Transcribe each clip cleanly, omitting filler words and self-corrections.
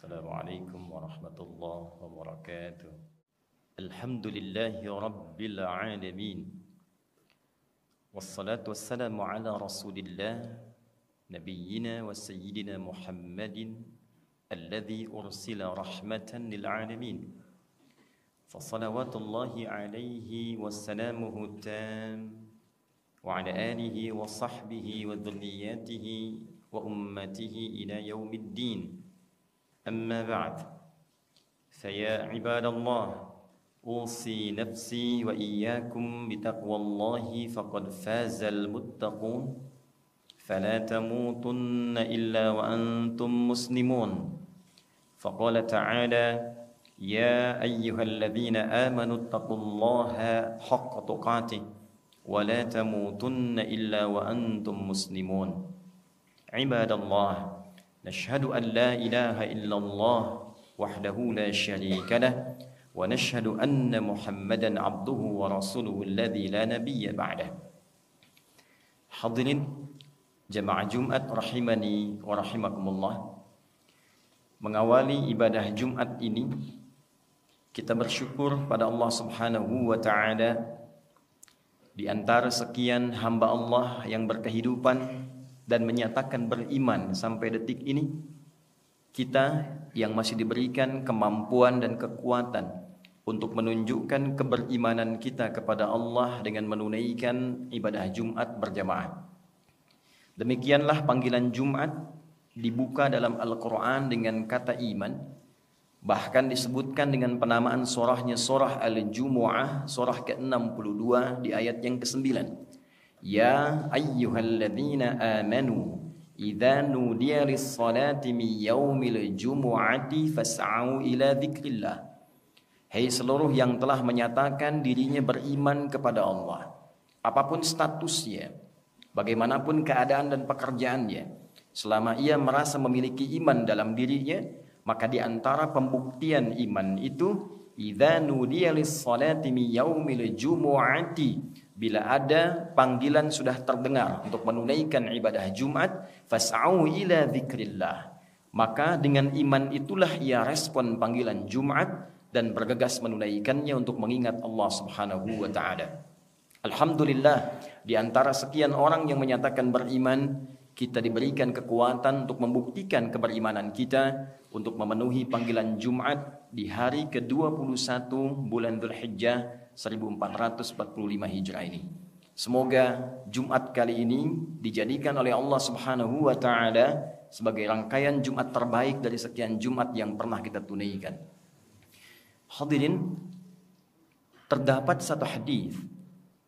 Assalamualaikum warahmatullahi wabarakatuh. Alhamdulillahi rabbil alamin. Wassalatu wassalamu ala rasulillah nabiyyina wa sayyidina Muhammadin alladhi ursila rahmatan lil alamin. Fassalawatullahi alaihi wassalamuhu tam wa ala alihi wa sahbihi wa dhurriyyatihi wa ummatihi ila yaumiddin. أما بعد فيا عباد الله أوصي نفسي وإياكم بتقوى الله فقد فاز المتقون فلا تموتن إلا وأنتم مسلمون فقال تعالى يا أيها الذين آمنوا اتقوا الله حق تقاته ولا تموتن إلا وأنتم مسلمون عباد الله نشهد أن لا إله إلا الله وحده لا شريك له ونشهد أن محمدا عبده ورسوله الذي لا نبي بعده. Hadirin jamaah Jumat rahimani wa rahimakumullah. Mengawali ibadah Jumat ini kita bersyukur pada Allah Subhanahu wa taala di antara sekian hamba Allah yang berkehidupan dan menyatakan beriman sampai detik ini, kita yang masih diberikan kemampuan dan kekuatan untuk menunjukkan keberimanan kita kepada Allah dengan menunaikan ibadah Jumat berjamaah. Demikianlah panggilan Jumat dibuka dalam Al-Quran dengan kata iman, bahkan disebutkan dengan penamaan surahnya surah Al-Jumu'ah, surah ke-62 di ayat yang ke-9. Ya ayyuhalladzina amanu idza nudiya lis-salati min yaumil jumu'ati fas'au ila dzikrillah. Hai seluruh yang telah menyatakan dirinya beriman kepada Allah, apapun statusnya, bagaimanapun keadaan dan pekerjaannya, selama ia merasa memiliki iman dalam dirinya, maka di antara pembuktian iman itu idza nudiya lis-salati min yaumil jumu'ati, bila ada panggilan sudah terdengar untuk menunaikan ibadah Jumat, fas'au ila dzikrillah, maka dengan iman itulah ia respon panggilan Jumat dan bergegas menunaikannya untuk mengingat Allah Subhanahu wa taala. Alhamdulillah, di antara sekian orang yang menyatakan beriman, kita diberikan kekuatan untuk membuktikan keberimanan kita untuk memenuhi panggilan Jumat di hari ke-21 bulan Dzulhijjah 1445 Hijrah ini. Semoga Jumat kali ini dijadikan oleh Allah Subhanahu wa taala sebagai rangkaian Jumat terbaik dari sekian Jumat yang pernah kita tunaikan. Hadirin, terdapat satu hadis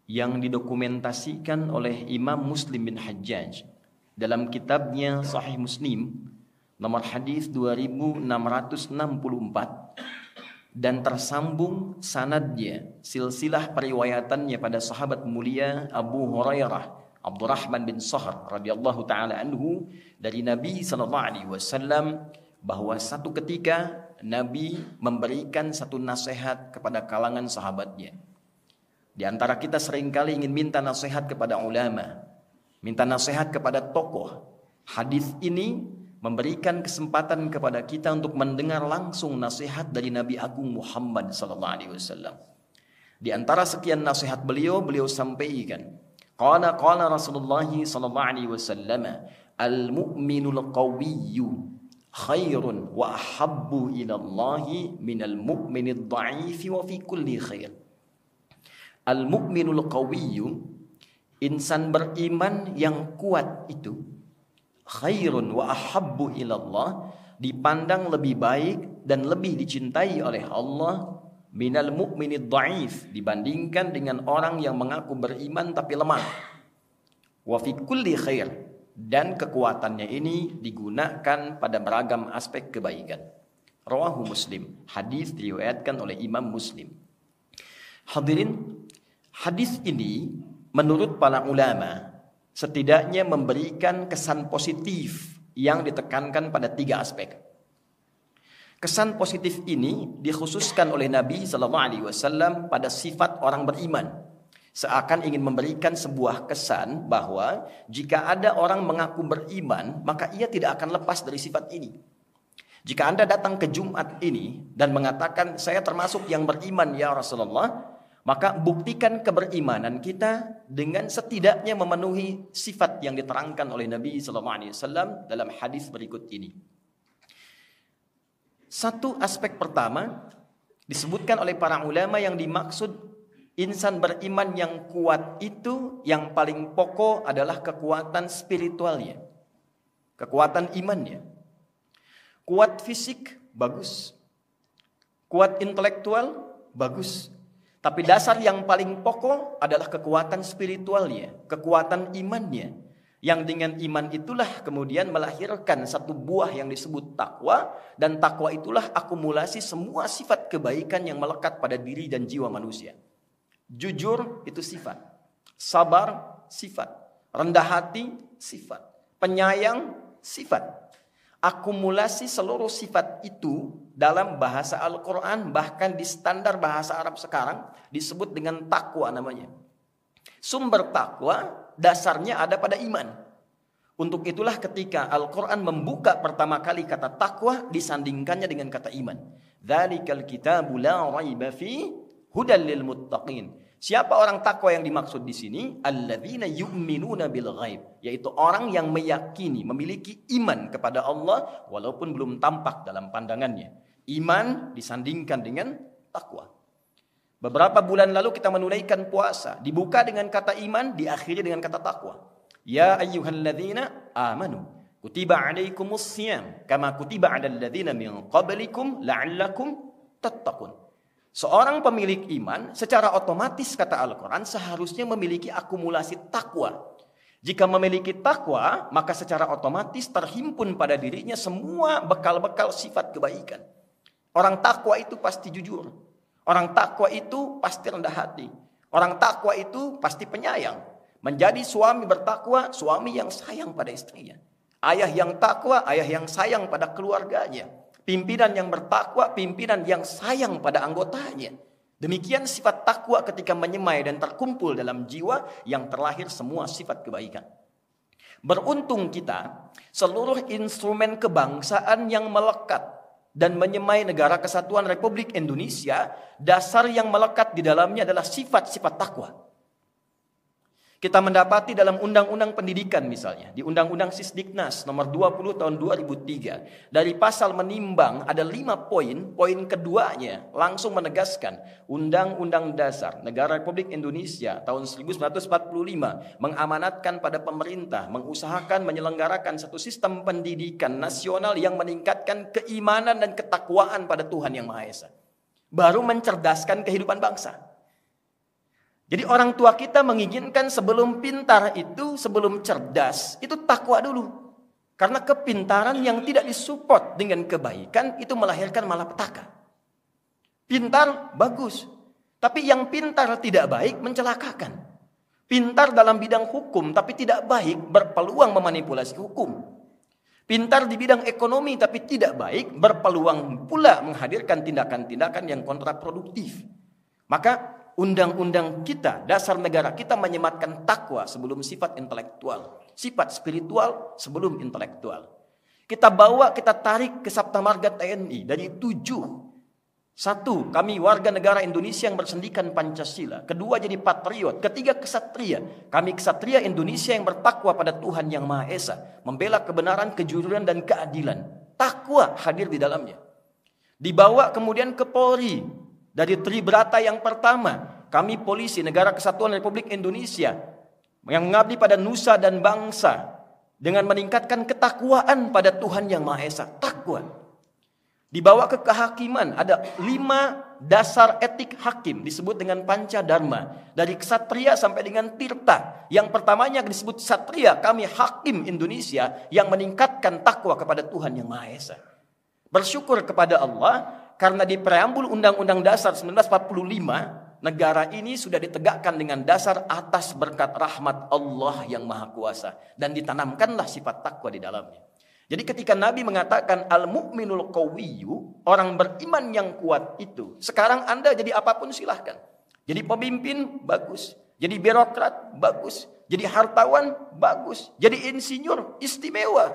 yang didokumentasikan oleh Imam Muslim bin Hajjaj dalam kitabnya Sahih Muslim nomor hadis 2664 dan tersambung sanadnya, silsilah periwayatannya pada sahabat mulia Abu Hurairah Abdurrahman bin Sahr radhiyallahu taala anhu dari Nabi sallallahu alaihi wasallam bahwa satu ketika Nabi memberikan satu nasihat kepada kalangan sahabatnya. Di antara kita seringkali ingin minta nasihat kepada ulama, minta nasihat kepada tokoh. Hadis ini memberikan kesempatan kepada kita untuk mendengar langsung nasihat dari Nabi Agung Muhammad sallallahu alaihi wasallam. Di antara sekian nasihat beliau sampaikan, qala Rasulullah sallallahu alaihi wasallam, al-mu'minul qawiyyu khairun wa ahabbu ila Allah minal mu'minid dha'if wa fi kulli khair. Al-mu'minul qawiyyu, insan beriman yang kuat itu, khairun wa ahabbu ilallah, dipandang lebih baik dan lebih dicintai oleh Allah, minal mu'minid dha'if, dibandingkan dengan orang yang mengaku beriman tapi lemah. Wa fi kulli khair, dan kekuatannya ini digunakan pada beragam aspek kebaikan. Rawahu Muslim, hadis diriwayatkan oleh Imam Muslim. Hadirin, hadis ini menurut para ulama setidaknya memberikan kesan positif yang ditekankan pada 3 aspek. Kesan positif ini dikhususkan oleh Nabi sallallahu alaihi wasallam pada sifat orang beriman. Seakan ingin memberikan sebuah kesan bahwa jika ada orang mengaku beriman, maka ia tidak akan lepas dari sifat ini. Jika Anda datang ke Jumat ini dan mengatakan saya termasuk yang beriman ya Rasulullah, maka buktikan keberimanan kita dengan setidaknya memenuhi sifat yang diterangkan oleh Nabi SAW dalam hadis berikut ini. Satu aspek pertama disebutkan oleh para ulama yang dimaksud insan beriman yang kuat itu yang paling pokok adalah kekuatan spiritualnya, kekuatan imannya. Kuat fisik bagus, kuat intelektual bagus, tapi dasar yang paling pokok adalah kekuatan spiritualnya, kekuatan imannya. Yang dengan iman itulah kemudian melahirkan satu buah yang disebut takwa, dan takwa itulah akumulasi semua sifat kebaikan yang melekat pada diri dan jiwa manusia. Jujur itu sifat, sabar sifat, rendah hati sifat, penyayang sifat. Akumulasi seluruh sifat itu dalam bahasa Al-Quran, bahkan di standar bahasa Arab sekarang disebut dengan takwa namanya. Sumber takwa dasarnya ada pada iman. Untuk itulah ketika Al-Quran membuka pertama kali kata takwa, disandingkannya dengan kata iman. Dzalikal kitabu la raiba fi hudal lil muttaqin. Siapa orang takwa yang dimaksud di sini? Alladzina yu'minuna bil ghaib, yaitu orang yang meyakini, memiliki iman kepada Allah walaupun belum tampak dalam pandangannya. Iman disandingkan dengan takwa. Beberapa bulan lalu kita menunaikan puasa, dibuka dengan kata iman, diakhiri dengan kata takwa. Ya ayyuhalladzina amanu kutiba alaikumus syiyam kama kutiba alal ladzina min qablikum la'allakum tattaqun. Seorang pemilik iman secara otomatis kata Al-Quran seharusnya memiliki akumulasi takwa. Jika memiliki takwa, maka secara otomatis terhimpun pada dirinya semua bekal-bekal sifat kebaikan. Orang takwa itu pasti jujur. Orang takwa itu pasti rendah hati. Orang takwa itu pasti penyayang. Menjadi suami bertakwa, suami yang sayang pada istrinya. Ayah yang takwa, ayah yang sayang pada keluarganya. Pimpinan yang bertakwa, pimpinan yang sayang pada anggotanya. Demikian sifat takwa ketika menyemai dan terkumpul dalam jiwa yang terlahir semua sifat kebaikan. Beruntung kita, seluruh instrumen kebangsaan yang melekat dan menyemai negara kesatuan Republik Indonesia, dasar yang melekat di dalamnya adalah sifat-sifat takwa. Kita mendapati dalam Undang-Undang Pendidikan misalnya, di Undang-Undang Sisdiknas nomor 20 tahun 2003, dari pasal menimbang ada 5 poin, poin keduanya langsung menegaskan Undang-Undang Dasar Negara Republik Indonesia tahun 1945 mengamanatkan pada pemerintah, mengusahakan menyelenggarakan satu sistem pendidikan nasional yang meningkatkan keimanan dan ketakwaan pada Tuhan Yang Maha Esa. Baru mencerdaskan kehidupan bangsa. Jadi orang tua kita menginginkan sebelum pintar itu, sebelum cerdas, itu takwa dulu. Karena kepintaran yang tidak disupport dengan kebaikan, itu melahirkan malapetaka. Pintar, bagus. Tapi yang pintar tidak baik, mencelakakan. Pintar dalam bidang hukum, tapi tidak baik, berpeluang memanipulasi hukum. Pintar di bidang ekonomi, tapi tidak baik, berpeluang pula menghadirkan tindakan-tindakan yang kontraproduktif. Maka undang-undang kita, dasar negara kita menyematkan takwa sebelum sifat intelektual. Sifat spiritual sebelum intelektual. Kita bawa, kita tarik ke Sabta Marga TNI dari 7. 1, kami warga negara Indonesia yang bersendikan Pancasila. 2, jadi patriot. 3, kesatria. Kami kesatria Indonesia yang bertakwa pada Tuhan Yang Maha Esa. Membela kebenaran, kejujuran, dan keadilan. Takwa hadir di dalamnya. Dibawa kemudian ke Polri. Dari Tribrata yang pertama, kami polisi Negara Kesatuan Republik Indonesia yang mengabdi pada nusa dan bangsa dengan meningkatkan ketakwaan pada Tuhan Yang Maha Esa. Takwa. Dibawa ke kehakiman, ada 5 dasar etik hakim disebut dengan Panca Dharma. Dari ksatria sampai dengan tirta. Yang pertamanya disebut ksatria, kami hakim Indonesia yang meningkatkan takwa kepada Tuhan Yang Maha Esa. Bersyukur kepada Allah karena di preambul Undang-Undang Dasar 1945, negara ini sudah ditegakkan dengan dasar atas berkat rahmat Allah yang Maha Kuasa. Dan ditanamkanlah sifat takwa di dalamnya. Jadi ketika Nabi mengatakan al-mu'minul qawiyyu, orang beriman yang kuat itu. Sekarang Anda jadi apapun silahkan. Jadi pemimpin, bagus. Jadi birokrat, bagus. Jadi hartawan, bagus. Jadi insinyur, istimewa.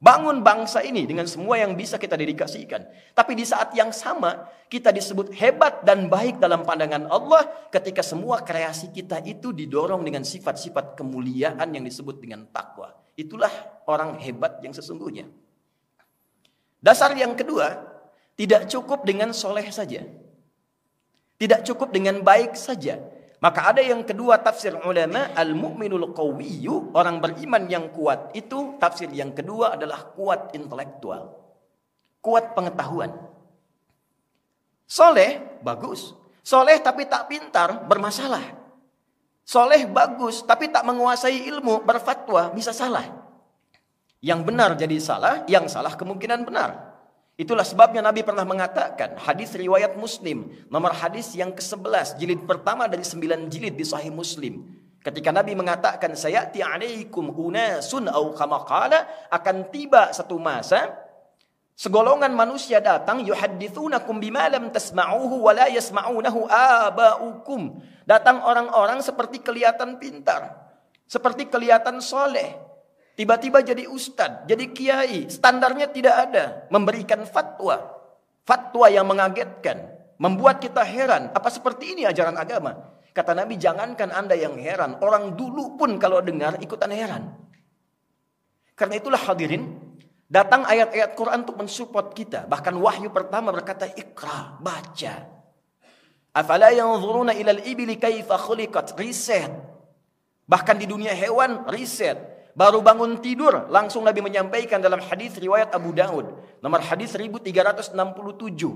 Bangun bangsa ini dengan semua yang bisa kita dedikasikan. Tapi di saat yang sama, kita disebut hebat dan baik dalam pandangan Allah ketika semua kreasi kita itu didorong dengan sifat-sifat kemuliaan yang disebut dengan takwa. Itulah orang hebat yang sesungguhnya. Dasar yang kedua, tidak cukup dengan soleh saja. Tidak cukup dengan baik saja. Maka ada yang kedua tafsir ulama, al-mu'minul qawiyyu, orang beriman yang kuat itu tafsir yang kedua adalah kuat intelektual. Kuat pengetahuan. Soleh, bagus. Soleh tapi tak pintar, bermasalah. Soleh bagus tapi tak menguasai ilmu, berfatwa, bisa salah. Yang benar jadi salah, yang salah kemungkinan benar. Itulah sebabnya Nabi pernah mengatakan, hadis riwayat Muslim, nomor hadis yang ke-11, jilid pertama dari 9 jilid di Sahih Muslim. Ketika Nabi mengatakan, sayati alaikum unasun au kama qala, akan tiba satu masa, segolongan manusia datang, yuhaddithunakum bima lam tasma'uhu wa la yasma'unahu aba'ukum. Datang orang-orang seperti kelihatan pintar, seperti kelihatan soleh. Tiba-tiba jadi ustadz, jadi kiai, standarnya tidak ada. Memberikan fatwa. Fatwa yang mengagetkan. Membuat kita heran, apa seperti ini ajaran agama? Kata Nabi, jangankan Anda yang heran, orang dulu pun kalau dengar ikutan heran. Karena itulah hadirin, datang ayat-ayat Quran untuk mensupport kita. Bahkan wahyu pertama berkata, Iqra, baca. Afala yanzuruna ilal ibili kaifa khuliqat, riset. Bahkan di dunia hewan, riset. Baru bangun tidur, langsung Nabi menyampaikan dalam hadis riwayat Abu Daud, nomor hadis 1367.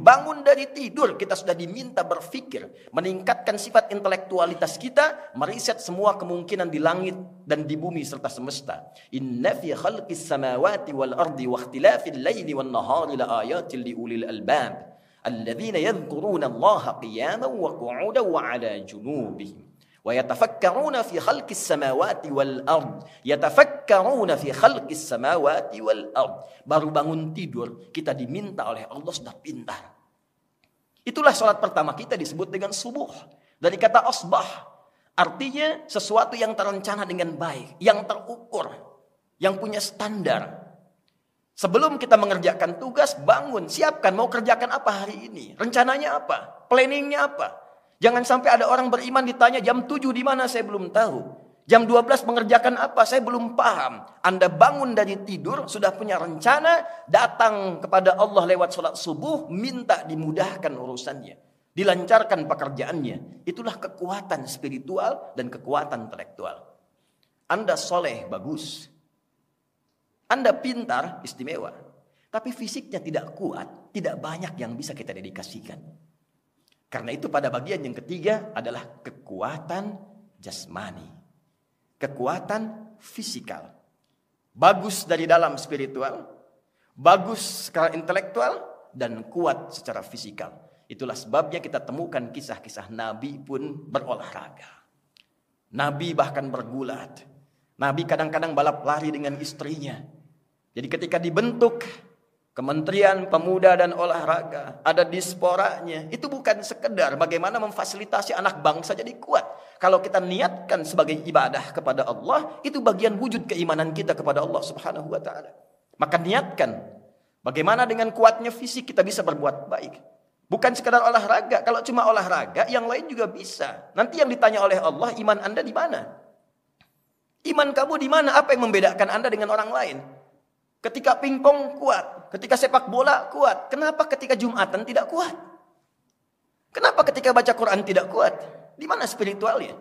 Bangun dari tidur, kita sudah diminta berpikir, meningkatkan sifat intelektualitas kita, meriset semua kemungkinan di langit dan di bumi serta semesta. Inna fi khalqis samawati wal ardi wa ikhtilafil laili wan nahari la ayatin li ulil albab, alladzina yadhkuruna Allaha qiyaman wa qu'udan wa 'ala junubihim. وَيَتَفَكَّرُونَ فِي خَلْقِ السَّمَاوَاتِ وَالْأَرْضِ يَتَفَكَّرُونَ فِي خَلْقِ السَّمَاوَاتِ وَالْأَرْضِ. Baru bangun tidur, kita diminta oleh Allah sudah pintar. Itulah sholat pertama kita disebut dengan subuh. Dari kata asbah, artinya sesuatu yang terencana dengan baik, yang terukur, yang punya standar. Sebelum kita mengerjakan tugas, bangun, siapkan mau kerjakan apa hari ini, rencananya apa, planningnya apa. Jangan sampai ada orang beriman ditanya jam 7 di mana, saya belum tahu. Jam 12 mengerjakan apa, saya belum paham. Anda bangun dari tidur, sudah punya rencana, datang kepada Allah lewat sholat subuh, minta dimudahkan urusannya. Dilancarkan pekerjaannya. Itulah kekuatan spiritual dan kekuatan intelektual. Anda soleh, bagus. Anda pintar, istimewa. Tapi fisiknya tidak kuat, tidak banyak yang bisa kita dedikasikan. Karena itu pada bagian yang ketiga adalah kekuatan jasmani. Kekuatan fisikal. Bagus dari dalam spiritual, bagus secara intelektual, dan kuat secara fisikal. Itulah sebabnya kita temukan kisah-kisah Nabi pun berolahraga. Nabi bahkan bergulat. Nabi kadang-kadang balap lari dengan istrinya. Jadi ketika dibentuk Kementerian Pemuda dan Olahraga, ada disporanya. Itu bukan sekedar bagaimana memfasilitasi anak bangsa jadi kuat. Kalau kita niatkan sebagai ibadah kepada Allah, itu bagian wujud keimanan kita kepada Allah Subhanahu wa taala. Maka niatkan bagaimana dengan kuatnya fisik kita bisa berbuat baik. Bukan sekedar olahraga. Kalau cuma olahraga, yang lain juga bisa. Nanti yang ditanya oleh Allah, iman Anda di mana? Iman kamu di mana? Apa yang membedakan Anda dengan orang lain? Ketika pingpong kuat, ketika sepak bola kuat, kenapa ketika Jumatan tidak kuat? Kenapa ketika baca Quran tidak kuat? Di mana spiritualnya?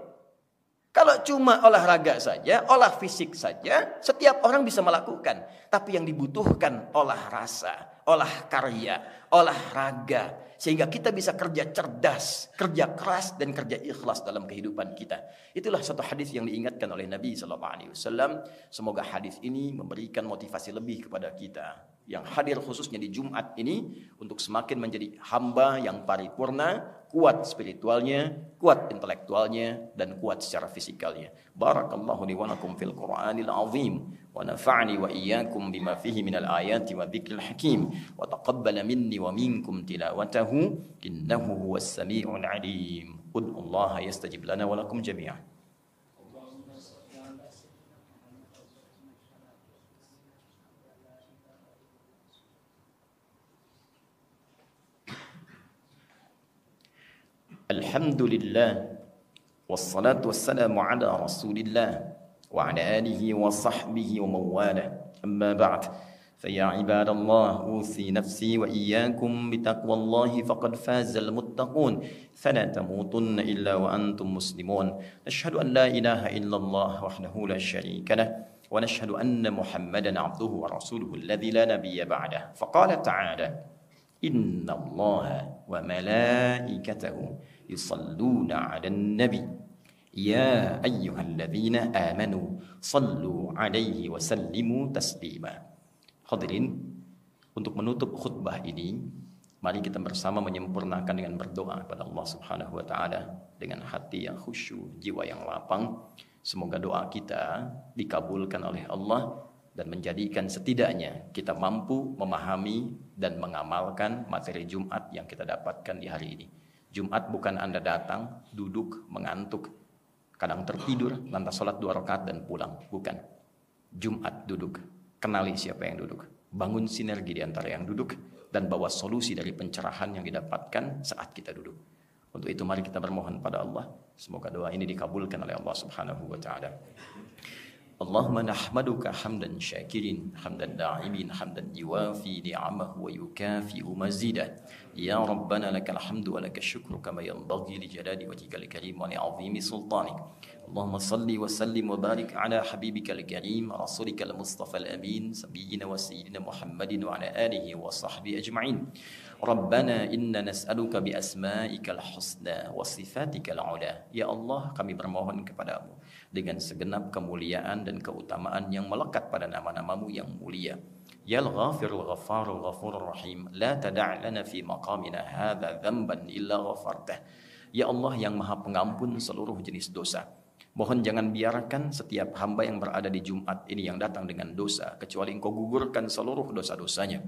Kalau cuma olahraga saja, olah fisik saja, setiap orang bisa melakukan. Tapi yang dibutuhkan olah rasa, olah karya, olahraga. Sehingga kita bisa kerja cerdas, kerja keras, dan kerja ikhlas dalam kehidupan kita. Itulah satu hadis yang diingatkan oleh Nabi SAW. Semoga hadis ini memberikan motivasi lebih kepada kita yang hadir khususnya di Jumat ini untuk semakin menjadi hamba yang paripurna, kuat spiritualnya, kuat intelektualnya, dan kuat secara fisikalnya. Barakallahu li wa lakum fil Qur'anil azim wa nafa'ni wa iyyakum bima fihi minal ayati wa dzikril hakim wa taqabbala minni wa minkum tilawatahu innahu huwas sami'ul alim. Ud'ullaha yastajib lana wa lakum jami'an. Alhamdulillah. Wassalatu wassalamu ala rasulillah. Wa ala alihi wa sahbihi wa mawalah. Amma ba'd. فيا عباد الله أوصي نفسي وإياكم بتقوى الله فقد فاز المتقون فلا تموتن إلا وأنتم مسلمون نشهد أن لا إله إلا الله وحده لا شريك له ونشهد أن محمدا عبده ورسوله الذي لا نبي بعده فقال تعالى إن الله وملائكته يصلون على النبي يا أيها الذين آمنوا صلوا عليه وسلموا تسليما. Hadirin, untuk menutup khutbah ini, mari kita bersama menyempurnakan dengan berdoa kepada Allah Subhanahu wa taala dengan hati yang khusyuk, jiwa yang lapang. Semoga doa kita dikabulkan oleh Allah dan menjadikan setidaknya kita mampu memahami dan mengamalkan materi Jumat yang kita dapatkan di hari ini. Jumat bukan Anda datang, duduk, mengantuk, kadang tertidur, lantas sholat 2 rakaat dan pulang. Bukan. Jumat duduk. Kenali siapa yang duduk, bangun sinergi di antara yang duduk, dan bawa solusi dari pencerahan yang didapatkan saat kita duduk. Untuk itu mari kita bermohon pada Allah, semoga doa ini dikabulkan oleh Allah Subhanahu wa taala. Allahumma nahmaduka hamdan syakirin, hamdan da'imin, hamdan yuwafi ni'amahu wa yukafi'u mazidah. Ya Rabbana lakal hamdu wa lakal syukru kama yanbaghi li jalali wajhikal karim wa li 'azimi sultanik. Allahumma salli wa sallim wa barik ala habibikal karim rasulikal mustafa al-amin sayyidina wa sayyidina Muhammadin wa ala alihi wa sahbihi ajma'in. Rabbana inna nas'aluka bi asma'ikal husna wa sifatikal 'ula. Ya Allah, kami bermohon kepadamu dengan segenap kemuliaan dan keutamaan yang melekat pada nama-namamu yang mulia. Ya Al-Ghafirul Ghafarul Ghafurur Rahim, la tada' lana fi maqamina hadza dhanban illa ghafartah. Ya Allah yang Maha Pengampun seluruh jenis dosa, mohon jangan biarkan setiap hamba yang berada di Jumat ini yang datang dengan dosa kecuali Engkau gugurkan seluruh dosa-dosanya.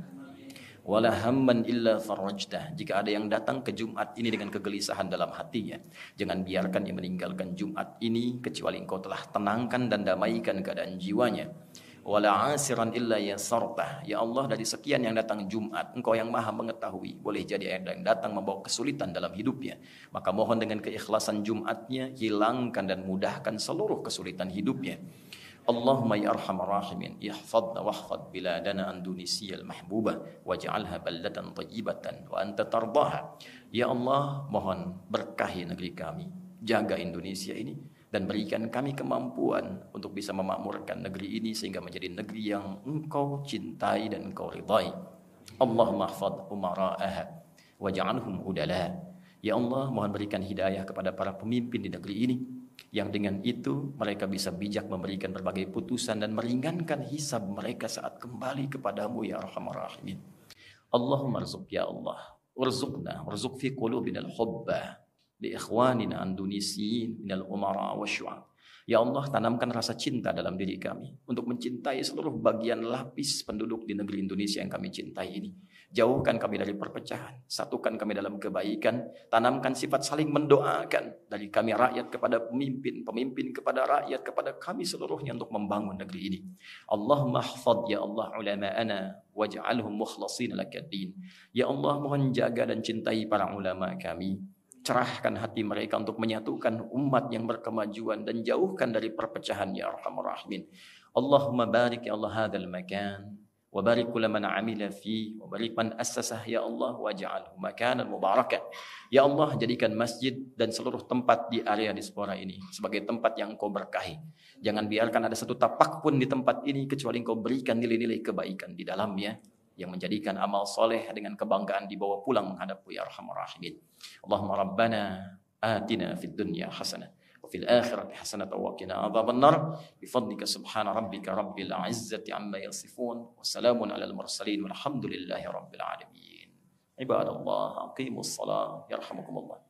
Wala hamman illa farajtah. Jika ada yang datang ke Jumat ini dengan kegelisahan dalam hatinya, jangan biarkan dia meninggalkan Jumat ini kecuali Engkau telah tenangkan dan damaikan keadaan jiwanya. Wala asiran illa yasartah. Ya Allah, dari sekian yang datang Jumat, Engkau yang Maha mengetahui, boleh jadi ada yang datang membawa kesulitan dalam hidupnya, maka mohon dengan keikhlasan Jumatnya hilangkan dan mudahkan seluruh kesulitan hidupnya. Allahumma ya arhamar rahimin, ihfadna wahfad biladana Indonesia al-mahbubah waj'alha baldatan thayyibatan wa anta tardaha. Ya Allah, mohon berkahi negeri kami, jaga Indonesia ini dan berikan kami kemampuan untuk bisa memakmurkan negeri ini sehingga menjadi negeri yang Engkau cintai dan Engkau ridai. Allahumma ihfad umara'aha waj'alhum udala. Ya Allah, mohon berikan hidayah kepada para pemimpin di negeri ini, yang dengan itu mereka bisa bijak memberikan berbagai putusan dan meringankan hisab mereka saat kembali kepadamu ya arhamar rahimin. Allahumma rzuq ya Allah, warzuq fi qulubina al-hubba li ikhwanina Indonesiyin minal umara wa syu'ab. Ya Allah, tanamkan rasa cinta dalam diri kami untuk mencintai seluruh bagian lapis penduduk di negeri Indonesia yang kami cintai ini. Jauhkan kami dari perpecahan, satukan kami dalam kebaikan, tanamkan sifat saling mendoakan dari kami rakyat kepada pemimpin, pemimpin kepada rakyat, kepada kami seluruhnya untuk membangun negeri ini. Allahumma hafadh ya Allah ulama'ana waj'alhum mukhlasin lakaddin. Ya Allah, mohon jaga dan cintai para ulama kami. Cerahkan hati mereka untuk menyatukan umat yang berkemajuan dan jauhkan dari perpecahan ya arhamar rahimin. Allahumma barik ya Allah hadzal makan wa barik kula man amila fi wa barik man assasah ya Allah waj'alhu makanan mubarakan. Ya Allah, jadikan masjid dan seluruh tempat di area diaspora ini sebagai tempat yang Engkau berkahi. Jangan biarkan ada satu tapak pun di tempat ini kecuali Engkau berikan nilai-nilai kebaikan di dalamnya yang menjadikan amal soleh dengan kebanggaan dibawa pulang menghadap-Mu ya arhamar rahimin. Allahumma rabbana atina fid dunya hasanah wa fil akhirati hasanah wa qina adzabannar bifadlika subhana rabbika rabbil izzati amma yasifun wa salamun alal mursalin walhamdulillahi rabbil alamin. Ibadallah, aqimus shalah yarhamukumullah.